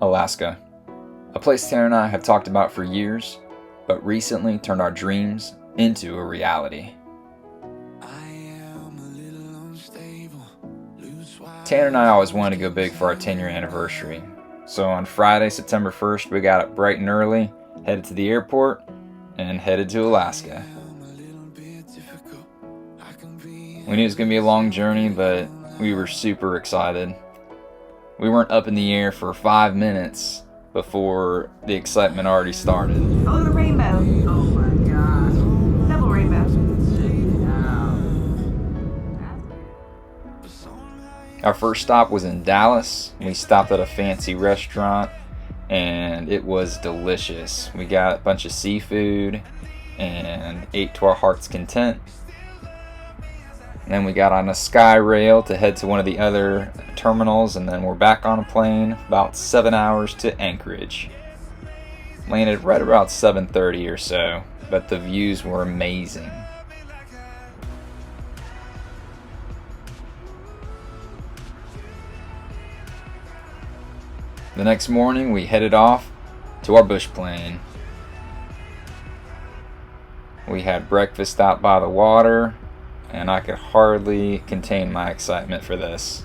Alaska. A place Tanner and I have talked about for years, but recently turned our dreams into a reality. Tanner and I always wanted to go big for our 10-year anniversary. So on Friday, September 1st, we got up bright and early, headed to the airport, and headed to Alaska. We knew it was going to be a long journey, but we were super excited. We weren't up in the air for 5 minutes before the excitement already started. Oh, the rainbow. Oh my gosh. Double rainbow. Our first stop was in Dallas. We stopped at a fancy restaurant and it was delicious. We got a bunch of seafood and ate to our heart's content. And then we got on a sky rail to head to one of the other terminals, and then we're back on a plane about 7 hours to Anchorage. Landed right about 7:30 or so, but the views were amazing. The next morning we headed off to our bush plane. We had breakfast out by the water, and I could hardly contain my excitement for this.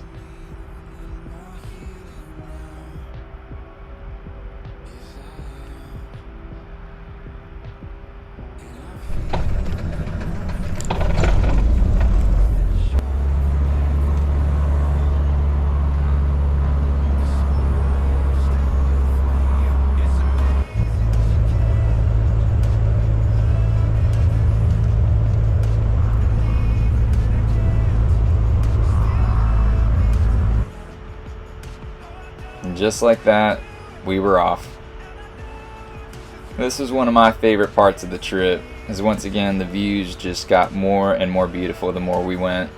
And just like that, we were off. This was one of my favorite parts of the trip, as once again the views just got more and more beautiful the more we went.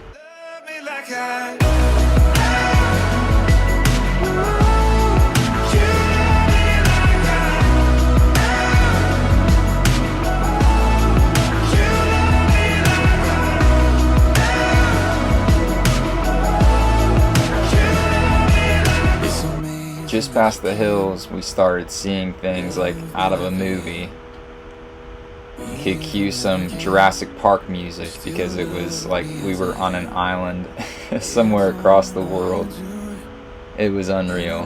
Just past the hills, we started seeing things like out of a movie. You could cue some Jurassic Park music because it was like we were on an island somewhere across the world. It was unreal.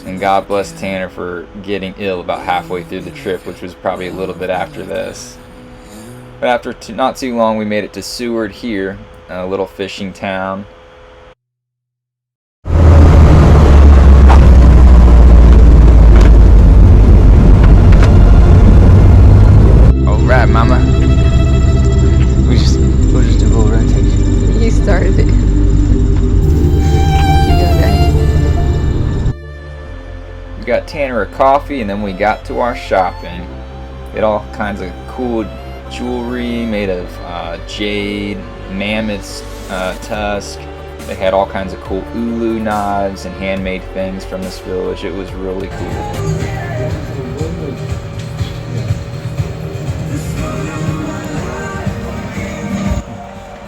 And God bless Tanner for getting ill about halfway through the trip, which was probably a little bit after this. But after not too long, we made it to Seward here, a little fishing town. Right, Mama. We'll just do a little rotation. You started it. You go, Dad. We got Tanner a coffee, and then we got to our shopping. We had all kinds of cool jewelry made of jade, mammoth's tusk. They had all kinds of cool ulu knives and handmade things from this village. It was really cool.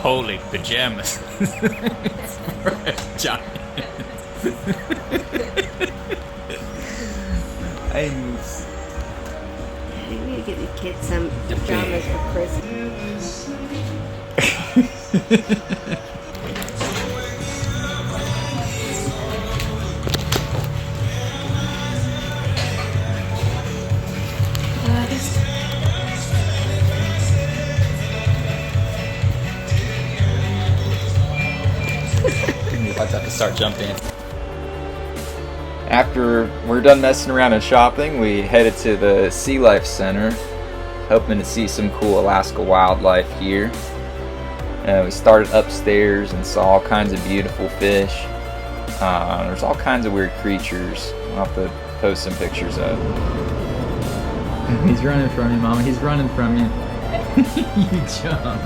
Holy pajamas. Giant. I need to get the kids some pajamas for Christmas. About to start jumping. After we're done messing around and shopping, we headed to the Sea Life Center, hoping to see some cool Alaska wildlife here. We started upstairs and saw all kinds of beautiful fish. There's all kinds of weird creatures. I'll have to post some pictures of. He's running from you, Mama. He's running from you. You jumped.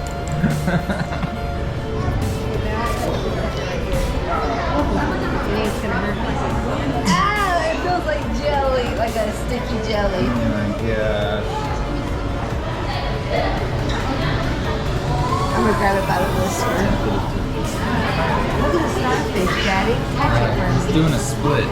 Ah, it feels like jelly, like a sticky jelly. Oh my gosh. I'm gonna grab grab it by the whisker. Look at the starfish, Daddy. Catch it for us. Doing a split.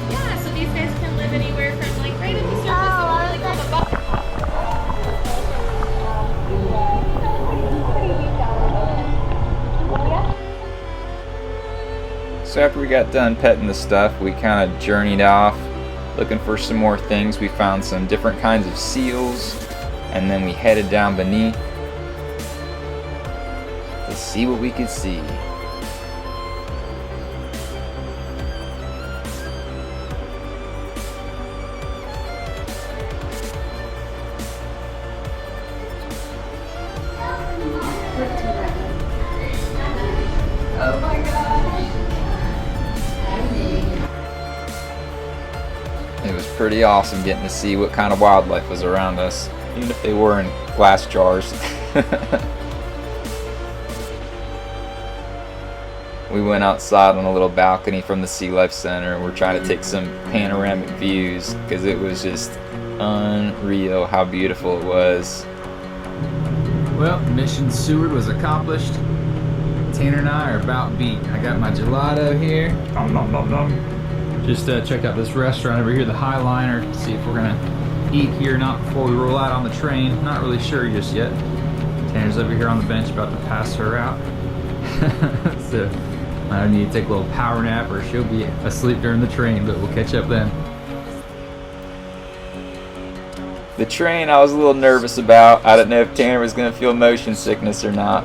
Yeah, so these guys can live anywhere from like right at the surface of really called a bucket. So after we got done petting the stuff, we kind of journeyed off looking for some more things. We found some different kinds of seals, and then we headed down beneath to see what we could see. It was pretty awesome getting to see what kind of wildlife was around us, even if they were in glass jars. We went outside on a little balcony from the Sea Life Center. We're trying to take some panoramic views because it was just unreal how beautiful it was. Well, mission Seward was accomplished. Tanner and I are about beat. I got my gelato here. Nom, nom, nom, nom. Just check out this restaurant over here, the Highliner. See if we're gonna eat here or not before we roll out on the train. Not really sure just yet. Tanner's over here on the bench about to pass her out. So I need to take a little power nap or she'll be asleep during the train, but we'll catch up then. The train I was a little nervous about. I didn't know if Tanner was going to feel motion sickness or not.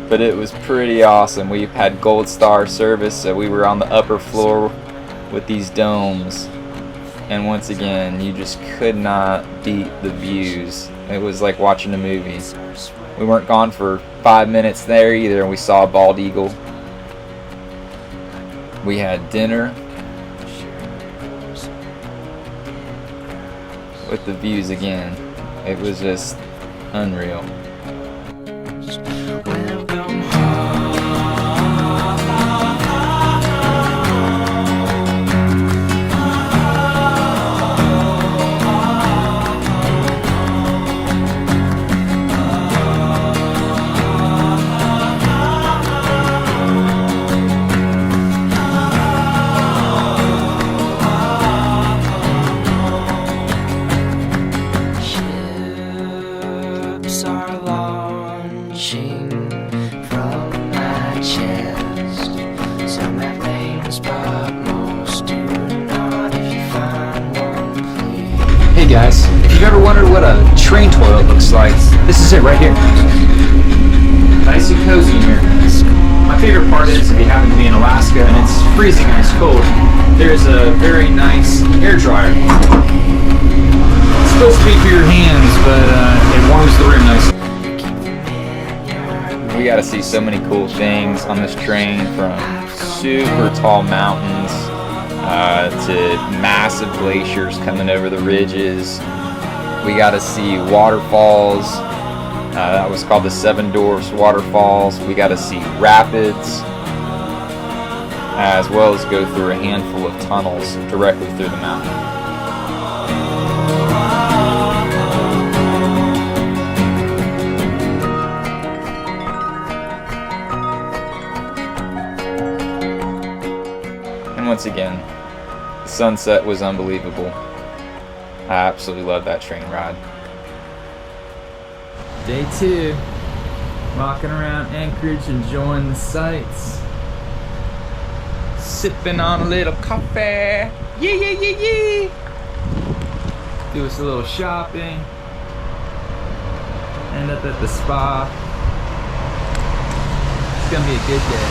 But it was pretty awesome. We had Gold Star service, so we were on the upper floor with these domes. And once again, you just could not beat the views. It was like watching a movie. We weren't gone for 5 minutes there either, and we saw a bald eagle. We had dinner with the views again. It was just unreal. Are launching from my chest. Some have names, but most do not. If you find one, please. Hey guys, if you've ever wondered what a train toilet looks like, this is it right here. Nice and cozy in here. My favorite part is if you happen to be in Alaska and it's freezing ice cold, there's a very nice air dryer. It's supposed to be for your hands, but it warms the room nicely. We got to see so many cool things on this train, from super tall mountains to massive glaciers coming over the ridges. We got to see waterfalls. That was called the Seven Dwarfs Waterfalls. We got to see rapids, as well as go through a handful of tunnels directly through the mountain. And once again, the sunset was unbelievable. I absolutely love that train ride. Day 2, walking around Anchorage, enjoying the sights, sipping on a little coffee. Yeah, yeah, yeah, yeah. Do us a little shopping. End up at the spa. gonna be a good day.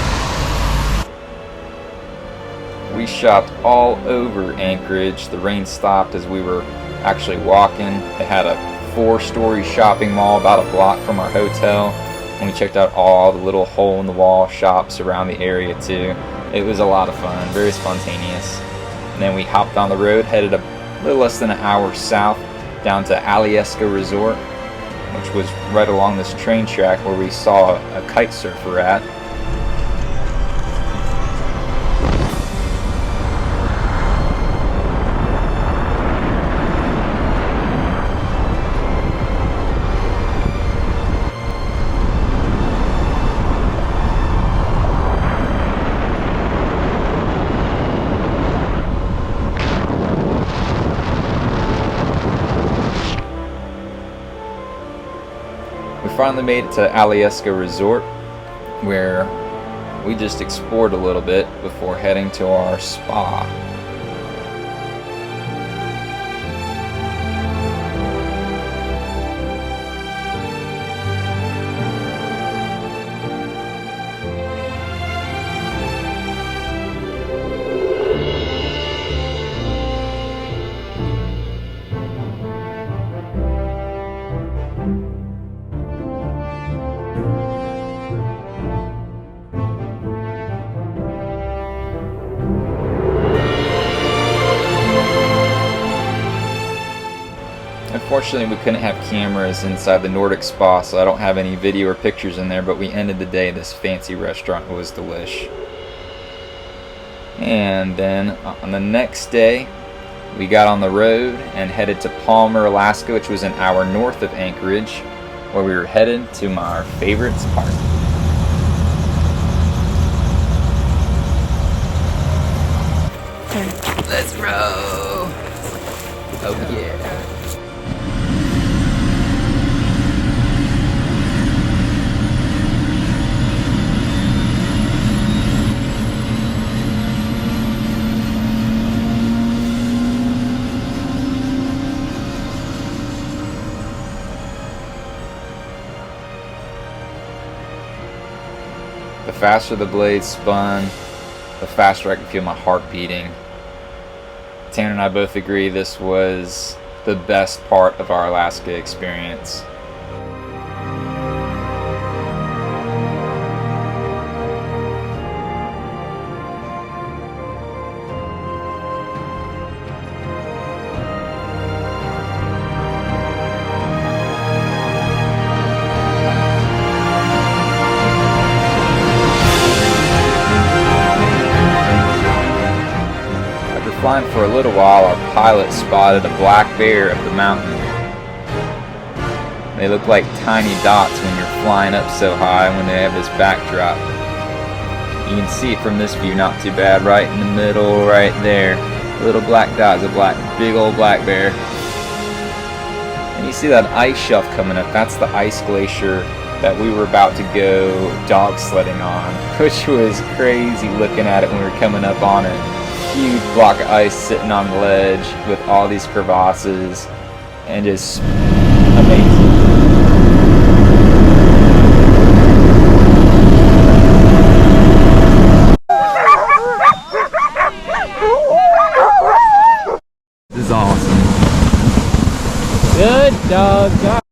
We shopped all over Anchorage. The rain stopped as we were actually walking. It had a 4-story shopping mall about a block from our hotel. And we checked out all the little hole-in-the-wall shops around the area too. It was a lot of fun, very spontaneous. And then we hopped on the road, headed a little less than an hour south down to Alyeska Resort, which was right along this train track where we saw a kite surfer at. We finally made it to Alyeska Resort, where we just explored a little bit before heading to our spa. Unfortunately, we couldn't have cameras inside the Nordic Spa, so I don't have any video or pictures in there, but we ended the day at this fancy restaurant. It was delish. And then on the next day, we got on the road and headed to Palmer, Alaska, which was an hour north of Anchorage, where we were headed to our favorite park. Let's roll! Oh yeah. The faster the blade spun, the faster I could feel my heart beating. Tanner and I both agree this was the best part of our Alaska experience. Flying for a little while, our pilot spotted a black bear up the mountain. They look like tiny dots when you're flying up so high when they have this backdrop. You can see it from this view not too bad, right in the middle, right there. A little black dot is a big old black bear. And you see that ice shelf coming up, that's the ice glacier that we were about to go dog sledding on, which was crazy looking at it when we were coming up on it. Huge block of ice sitting on the ledge with all these crevasses and just amazing. This is awesome. Good dog. Got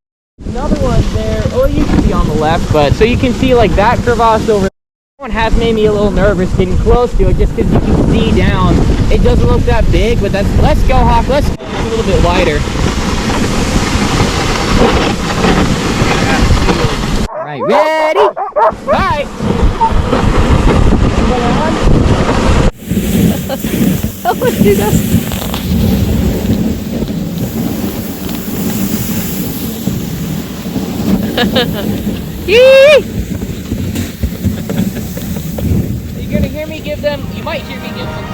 another one there. Oh, you can be on the left, but so you can see like that crevasse over. One has made me a little nervous getting close to it just because you can see down. It doesn't look that big, but that's, let's go Hawk, let's go a little bit wider. Alright, ready? Alright. Let's do that. Yee! You're gonna hear me give them, you might hear me give them.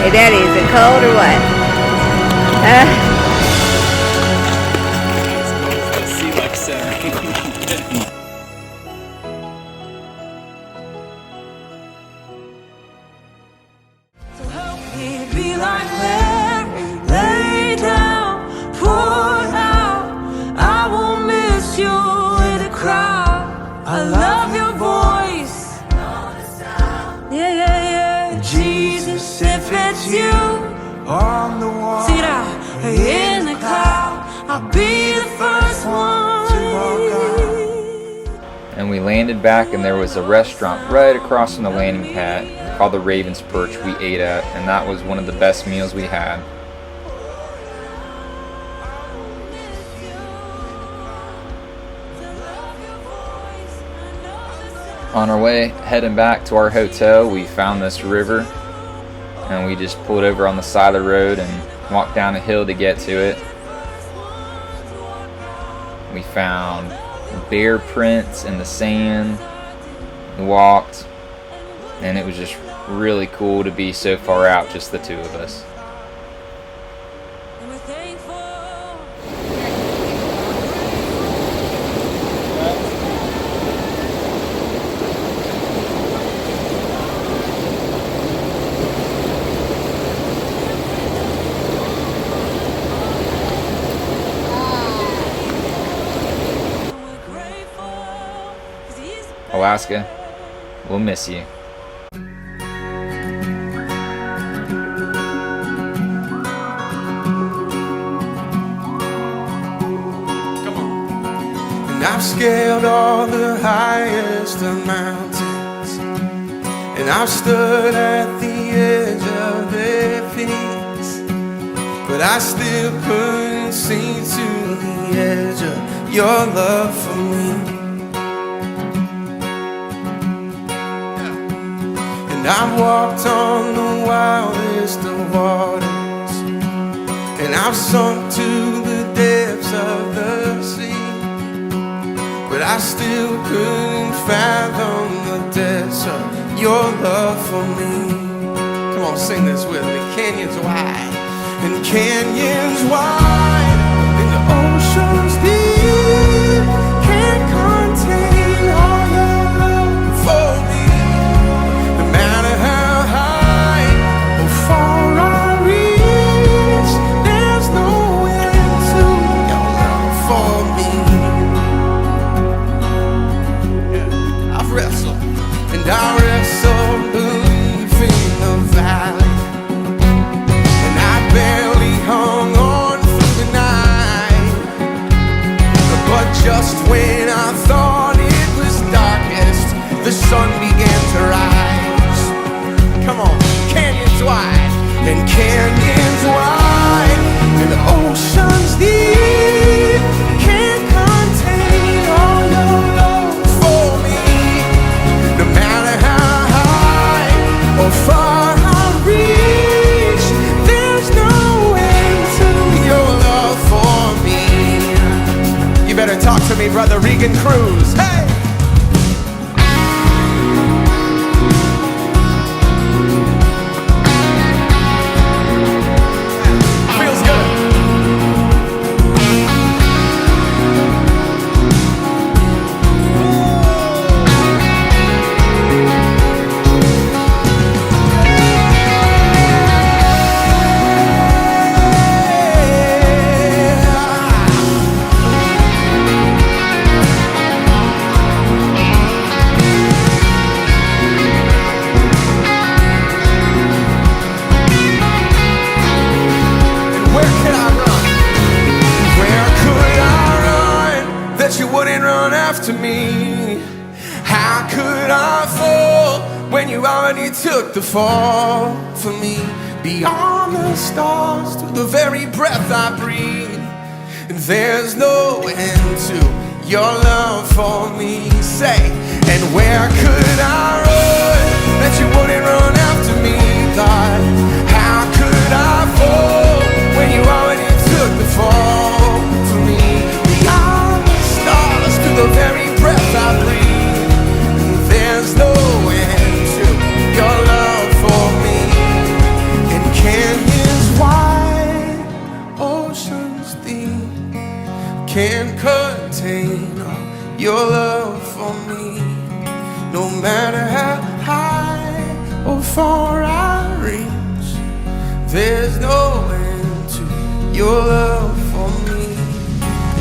Hey, Daddy, is it cold or what? Sea like center. Be like Larry, lay down, pour out. I won't miss you in the crowd. I love your voice. Yeah, yeah, yeah. Jesus, if it's you on the wall, see that in the cloud, I'll be the first one to walk out. And we landed back, and there was a restaurant right across from the landing pad called the Raven's Perch we ate at, and that was one of the best meals we had. On our way heading back to our hotel, we found this river, and we just pulled over on the side of the road and walked down a hill to get to it. We found bear prints in the sand. We walked, and it was just really cool to be so far out, just the two of us. Alaska, we'll miss you. And I've scaled all the highest of mountains, and I've stood at the edge of their peaks, but I still couldn't see to the edge of your love for me. And I've walked on the wildest of waters, and I've sunk to the depths of the sea, but I still couldn't fathom the depths of your love for me. Come on, sing this with me. Canyons wide, and canyons wide, and the oceans deep can't contain all your love for me. No matter how high or far I reach, there's no end to your love for me. Yeah, I've wrestled, and I wrestled belief in the valley, and I barely hung on through the night. But just when I thought it was darkest, the sun began to rise. Come on, canyons wide, and canyons wide, and the oceans deep can't contain all your love for me. No matter how high or far I reach, there's no end to your love for me. You better talk to me, brother Regan Cruz. Hey! Feels good. Where could I run? Where could I run that you wouldn't run after me? How could I fall when you already took the fall for me? Beyond the stars, to the very breath I breathe, and there's no end to your love for me. Say, and where could I run that you wouldn't run after me, God? How could I fall when you already took the fall for me? Beyond the stars, to the very breath I breathe, there's no end to your love for me. And can't contain your love for me. No matter how high or far I reach, there's no end to your love for me.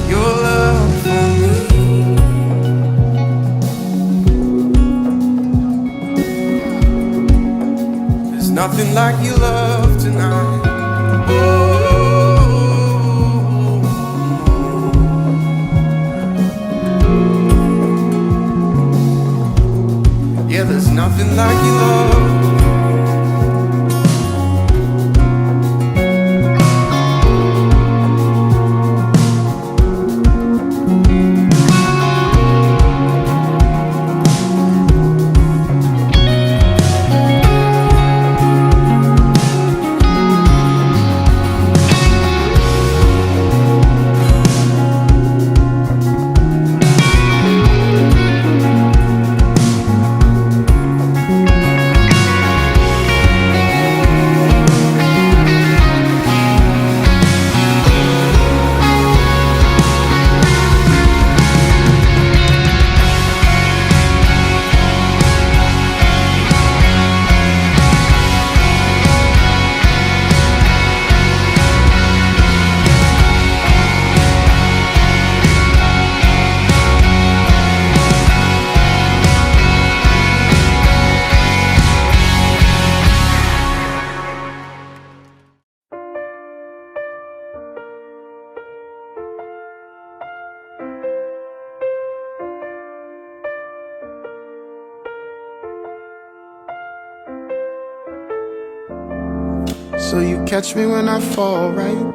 Your love for me. There's nothing like your love tonight. Yeah, there's nothing like your love. So you catch me when I fall, right?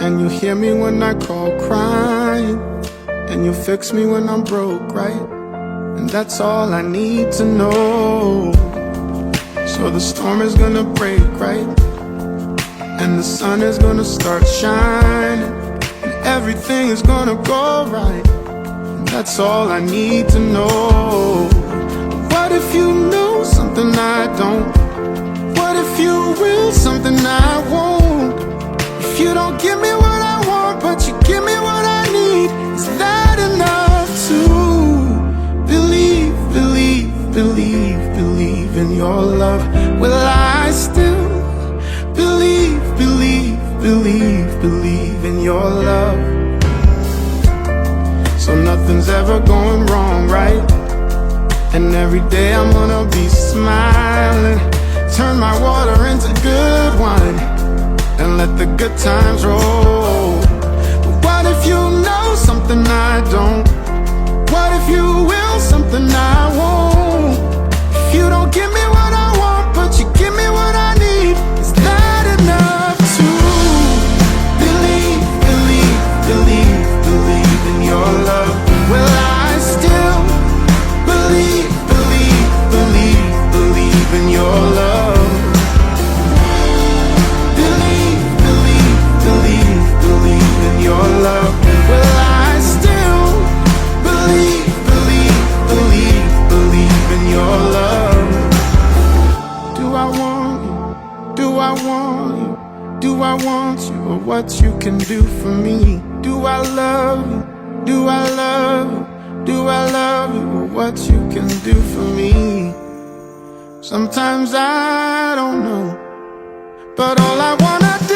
And you hear me when I crawl crying, and you fix me when I'm broke, right? And that's all I need to know. So the storm is gonna break, right? And the sun is gonna start shining, and everything is gonna go right. And that's all I need to know. What if you know something I don't? What if you will something I won't? If you don't give me what I want, but you give me what I need, is that enough to believe, believe, believe, believe in your love? Will I still believe, believe, believe, believe in your love? So nothing's ever going wrong, right? And every day I'm gonna be smiling. Turn my water into good wine and let the good times roll. But what if you know something I don't? What if you will something I won't? If you don't give me what I want, but you give me what I need, is that enough to believe, believe, believe, believe in your love? Will I still believe, believe, believe, believe in your love? Your love. Will I still believe, believe, believe, believe in your love? Do I want you? Do I want you? Do I want you? Or what you can do for me? Do I love you? Do I love you? Do I love you? Or what you can do for me? Sometimes I don't know, but all I wanna do